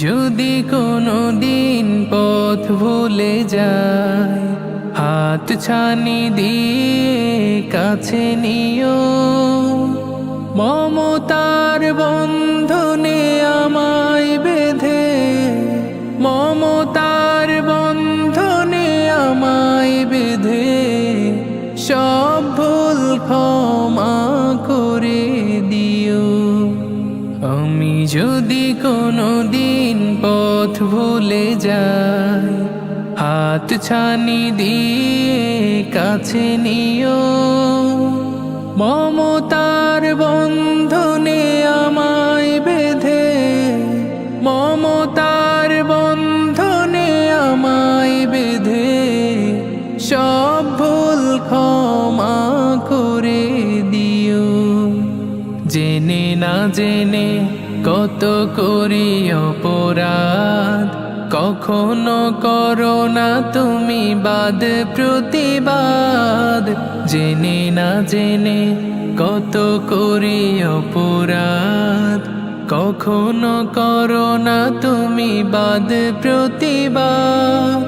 যদি কোনো দিন পথ ভুলে যাই, হাত ছানি দিয়ে কাছে নিও। মমতার বন্ধনে আমায় বেঁধে, মমতার বন্ধনে আমায় বেঁধে সব ভুল ক্ষমা করে দিও। আমি যদি কোনো দিন পথ ভুলে যাই, হাত ছানি দিয়ে কাছে নিও। মমতার বন্ধনে আমায় বেঁধে, মমতার বন্ধনে আমায় বেঁধে সব ভুল ক্ষমা করে দিও। জেনে না জেনে কত করি অপরাধ, কখনো করো না তুমি বাদ প্রতিবাদ। জেনে না জেনে কত করি অপরাধ, কখনো করো না তুমি বাদ প্রতিবাদ।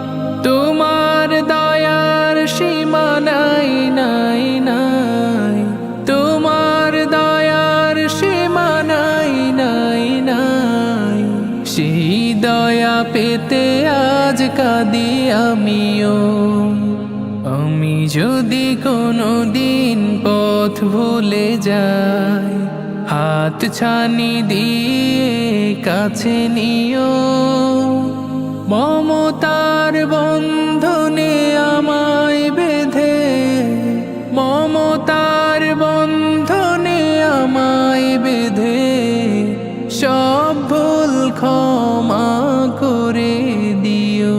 তোমার দয়ার সীমা নাই নাই নাই, তোমার দয়ার সীমা নাই নাই নাই। সেই দয়া পেতে আজ কাঁদি আমিও। আমি যদি কোনো দিন পথ ভুলে যাই, হাত ছানি দিয়ে কাছে নিও। মমতার বন্ধনে আমায় বেঁধে, মমতার বন্ধনে আমায় বেঁধে সব ভুল ক্ষমা করে দিও।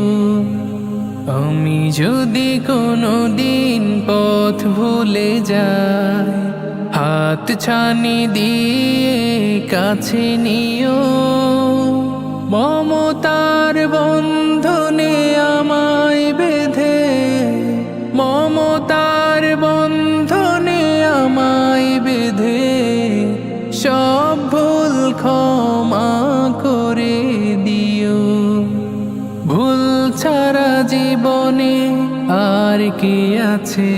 আমি যদি কোনো দিন পথ ভুলে যাই, হাত ছানি দিয়ে কাছে নিও। মমতার বন্ধনে আমায় বেঁধে, মমতার বন্ধনে আমায় বেঁধে সব ভুল ক্ষমা করে দিও। ভুল ছাড়া জীবনে আর কি আছে,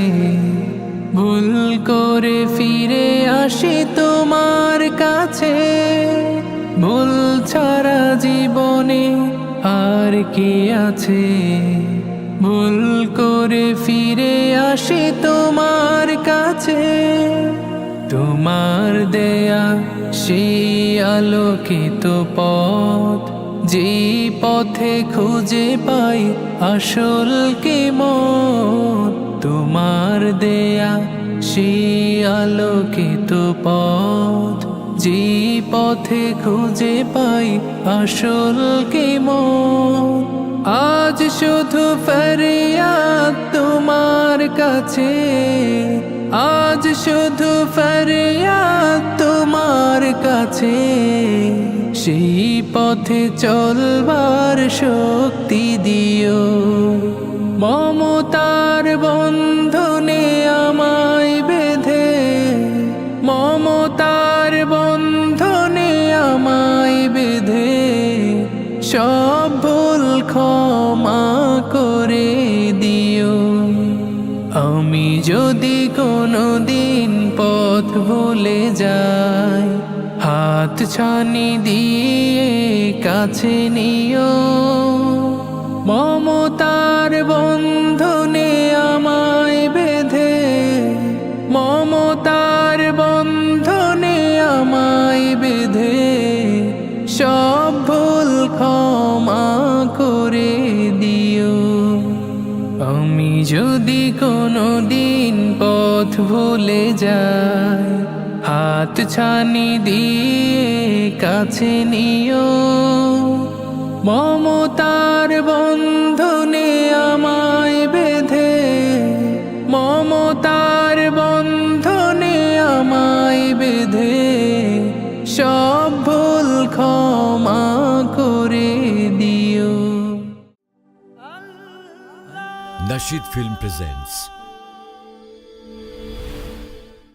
ভুল করে ফিরে আসি তোমার কাছে। ভুল ছাড়া জীবনে আর কি আছে, ভুল করে ফিরে আসি তোমার কাছে। তোমার দেয়া সেই আলোকিত পথ, যে পথে খুঁজে পাই আসল কি মত। তোমার দেয়া সেই আলোকিত পথ, যে পথে খুঁজে পাই আসল কি মত। আজ শুধু ফরিয়াদ তোমার কাছে, আজ শুধু ফরিয়াদ তোমার কাছে। সেই পথে চলবার শক্তি দিও। মমতার বন্ধনে আমায় বেঁধে, মমতার বন্ধনে আমায় বেঁধে সব ভুল ক্ষমা করে দিও। আমি যদি কোনো দিন পথ ভুলে যাই, হাত ছানি দিয়ে কাছে নিও। মমতার বন্ধনে আমায় বেঁধে, মমতার বন্ধনে আমায় বেঁধে সব ভুল ক্ষমা করে দিও। আমি যদি কোনো দিন পথ ভুলে যাই, হাত ছানি দিয়ে কাছে নিও। মমতার বন্ধনে আমায় বেঁধে, মমতার বন্ধনে আমায় বেঁধে সব ভুল ক্ষমা করে দিও। Nasheed Film presents